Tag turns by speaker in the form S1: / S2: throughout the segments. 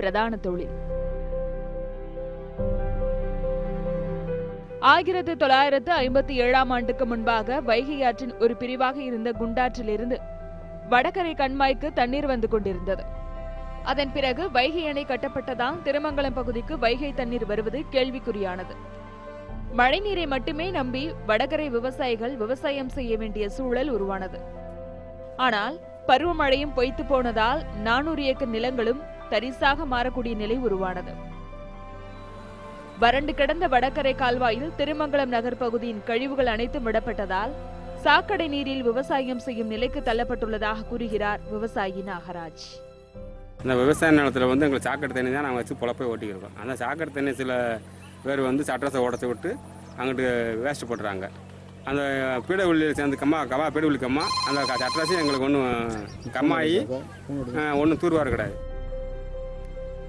S1: பிரதான தொழில். 1957ஆம் ஆண்டுக்கு முன்பாக வைகை ஆற்றின் ஒரு பிரிவாக இருந்த குண்டாற்றிலிருந்து வடகரை கண்மாய்க்கு தண்ணீர் வந்து கொண்டிருந்தது. அதன் பிறகு வைகை அணை கட்டப்பட்டதால் திருமங்கலம் பகுதிக்கு வைகை தண்ணீர் வருவது கேள்விக்குறியானது. மழைநீரை மட்டுமே நம்பி வடகரை விவசாயிகள் விவசாயம் செய்ய வேண்டிய சூழல் உருவானது. ஆனால் பருவமழையும் பொய்த்து போனதால் 400 ஏக்கர் நிலங்களும் தரிசாக மாறக்கூடிய நிலை உருவானது. வறண்டு கிடந்த வடகரை கால்வாயில் திருமங்கலம் நகர் பகுதியின் கழிவுகள் அனைத்தும் விடப்பட்டதால் சாக்கடை நீரில் விவசாயம் செய்யும் நிலைக்கு தள்ளப்பட்டுள்ளதாக கூறுகிறார் விவசாயி நாகராஜ்.
S2: இந்த விவசாய நிலத்தில் எங்களுக்கு சாக்கடை தண்ணி தான் நாங்கள் வச்சு பொழப்பை ஓட்டிக்கிறோம். அந்த சாக்கடை தண்ணி சில பேர் சட்டத்தை உடச்சி விட்டு அங்கிட்டு வேஸ்ட் போட்டுறாங்க. அந்த பீடவெளியில் சேர்ந்து கவா பீடவெளி கம்மா அந்த சட்டராசி எங்களுக்கு ஒன்றும் கம்மாயி ஒன்றும் தூர்வார் கிடையாது.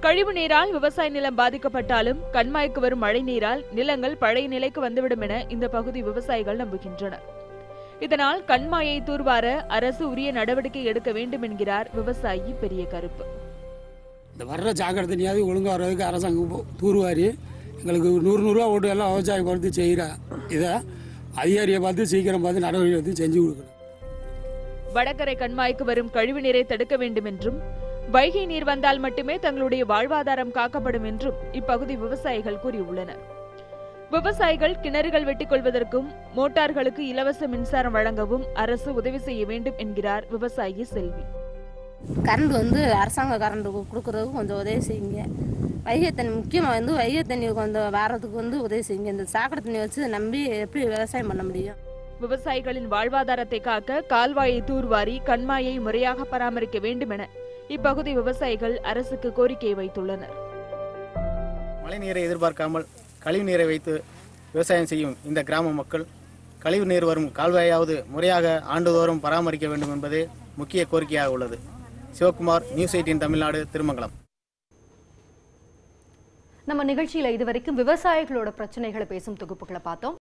S1: கழிவு நீரால் விவசாய நிலம் பாதிக்கப்பட்டாலும் கண்மாய்க்கு வரும் மழை நீரால் நிலங்கள் பழைய நிலைக்கு வந்துவிடும் என இந்த பகுதி விவசாயிகள் நம்புகின்றனர். இதனால் கண்மாயை தூர்வார அரசு உரிய நடவடிக்கை எடுக்க வேண்டும் என்கிறார் விவசாயி பெரிய கருப்பு.
S3: இந்த வர்ற சாக்கடை தண்ணியாவது ஒழுங்காக வர்றதுக்கு அரசாங்கம் தூர்வாரி எங்களுக்கு 100 ரூபா ஓட்டு எல்லாம் விவசாயம் பார்த்து செய்கிறா. இதை அதிகாரியை பார்த்து சீக்கிரம் பார்த்து நடவடிக்கை எடுத்து செஞ்சு கொடுக்கணும்.
S1: வடகரை கண்மாய்க்கு வரும் கழிவு நீரை தடுக்க வேண்டும் என்றும் வைகை நீர் வந்தால் மட்டுமே தங்களுடைய வாழ்வாதாரம் காக்கப்படும் என்றும் இப்பகுதி விவசாயிகள் கூறியுள்ளனர். விவசாயிகள் கிணறுகள் வெட்டிக் கொள்வதற்கும் மோட்டார்களுக்கு இலவச மின்சாரம் வழங்கவும் அரசு உதவி செய்ய வேண்டும் என்கிறார் விவசாயி செல்வி.
S4: கரண்ட் அரசாங்க கரண்ட் கொடுக்கறதுக்கு கொஞ்சம் உதவி செய்யுங்க. வைகை தண்ணி முக்கியமாக வைகை தண்ணி கொஞ்சம் வாரத்துக்கு உதவி செய்யுங்க. இந்த சாக்கடை தண்ணி வச்சு நம்பி எப்படி விவசாயம் பண்ண முடியும்?
S1: விவசாயிகளின் வாழ்வாதாரத்தை காக்க கால்வாயை தூர்வாரி கண்மாயை முறையாக பராமரிக்க வேண்டும் என இப்பகுதி விவசாயிகள் அரசுக்கு கோரிக்கை வைத்துள்ளனர்.
S5: மழை நீரை எதிர்பார்க்காமல் கழிவு நீரை வைத்து விவசாயம் செய்யும் இந்த கிராம மக்கள் கழிவு நீர் வரும் கால்வாயாவது முறையாக ஆண்டுதோறும் பராமரிக்க வேண்டும் என்பதே முக்கிய கோரிக்கையாக உள்ளது. சிவகுமார், நியூஸ் 18 தமிழ்நாடு, திருமங்கலம்.
S6: நம்ம நிகழ்ச்சியில இதுவரைக்கும் விவசாயிகளோட பிரச்சனைகளை பேசும் தொகுப்புகளை பார்த்தோம்.